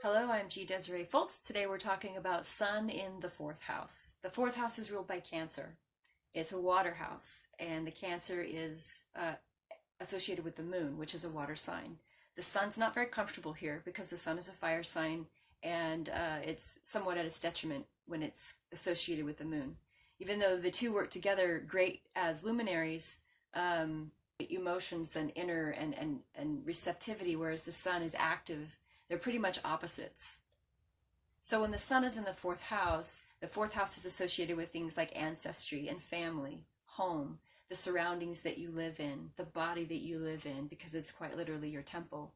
Hello, I'm Desiree Fultz. Today we're talking about Sun in the fourth house. The fourth house is ruled by Cancer. It's a water house, and the Cancer is associated with the moon, which is a water sign. The Sun's not very comfortable here because the Sun is a fire sign, and it's somewhat at its detriment when it's associated with the moon. Even though the two work together great as luminaries, emotions and inner and receptivity, whereas the Sun is active, they're pretty much opposites. So when the Sun is in the fourth house is associated with things like ancestry and family, home, the surroundings that you live in, the body that you live in, because it's quite literally your temple.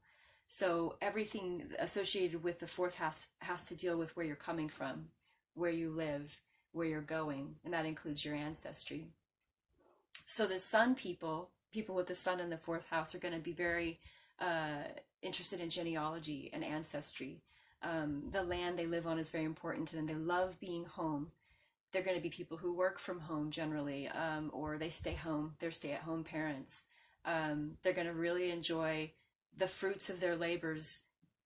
So everything associated with the fourth house has to deal with where you're coming from, where you live, where you're going, and that includes your ancestry. So the Sun people with the Sun in the fourth house are going to be very interested in genealogy and ancestry. The land they live on is very important to them. They love being home. They're going to be people who work from home generally, or they stay home. They're stay-at-home parents. They're going to really enjoy the fruits of their labors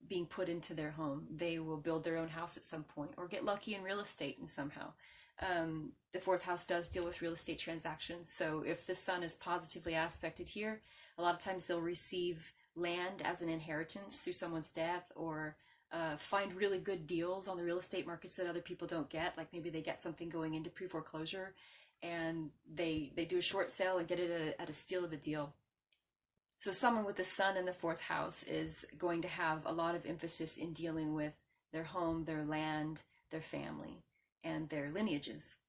being put into their home. They will build their own house at some point or get lucky in real estate and somehow. The fourth house does deal with real estate transactions. So if the Sun is positively aspected here, a lot of times they'll receive land as an inheritance through someone's death, or find really good deals on the real estate markets that other people don't get. Like maybe they get something going into pre-foreclosure and they do a short sale and get it at a steal of a deal. So someone with the Sun in the fourth house is going to have a lot of emphasis in dealing with their home, their land, their family, and their lineages.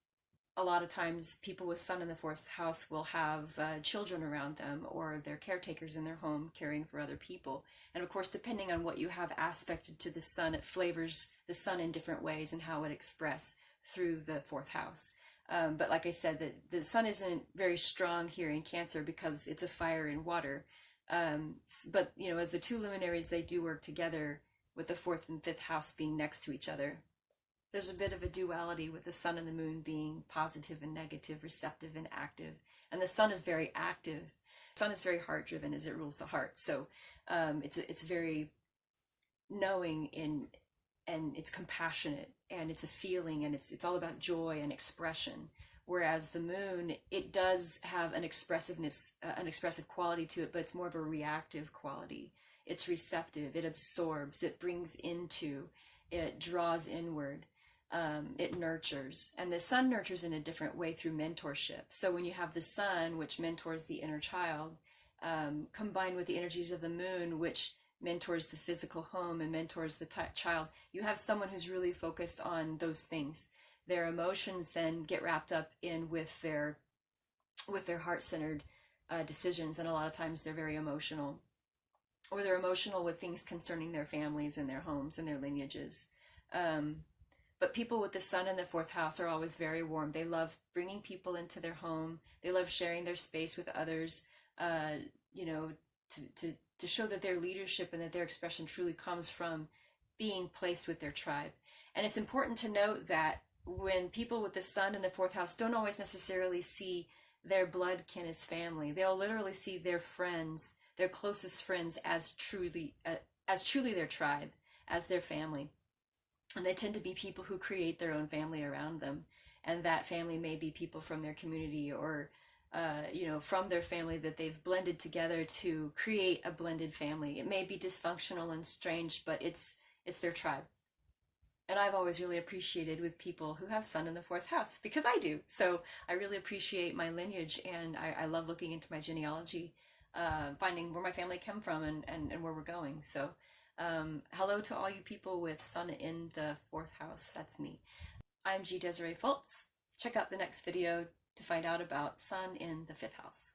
A lot of times people with Sun in the fourth house will have children around them, or they're caretakers in their home caring for other people. And of course, depending on what you have aspected to the Sun, it flavors the Sun in different ways and how it expresses through the fourth house. But like I said, the Sun isn't very strong here in Cancer because it's a fire and water. But you know, as the two luminaries, they do work together with the fourth and fifth house being next to each other. There's a bit of a duality with the Sun and the Moon being positive and negative, receptive and active. And the Sun is very active. The Sun is very heart-driven as it rules the heart. So it's very knowing and it's compassionate, and it's a feeling, and it's all about joy and expression. Whereas the Moon, it does have an expressiveness, an expressive quality to it, but it's more of a reactive quality. It's receptive, it absorbs, it brings into, it draws inward. It nurtures, and the Sun nurtures in a different way through mentorship. So when you have the Sun, which mentors the inner child, combined with the energies of the Moon, which mentors the physical home and mentors the child, you have someone who's really focused on those things. Their emotions then get wrapped up in with their heart-centered decisions, and a lot of times they're very emotional, or they're emotional with things concerning their families and their homes and their lineages. But people with the Sun in the fourth house are always very warm. They love bringing people into their home. They love sharing their space with others, you know, to show that their leadership and that their expression truly comes from being placed with their tribe. And it's important to note that when people with the Sun in the fourth house don't always necessarily see their blood kin as family, they'll literally see their friends, their closest friends, as truly their tribe, as their family. And they tend to be people who create their own family around them. And that family may be people from their community, or, you know, from their family that they've blended together to create a blended family. It may be dysfunctional and strange, but it's their tribe. And I've always really appreciated with people who have Sun in the fourth house, because I do. So I really appreciate my lineage, and I love looking into my genealogy, finding where my family came from and where we're going. So hello to all you people with Sun in the fourth house. That's me. I'm Desiree Fultz. Check out the next video to find out about Sun in the fifth house.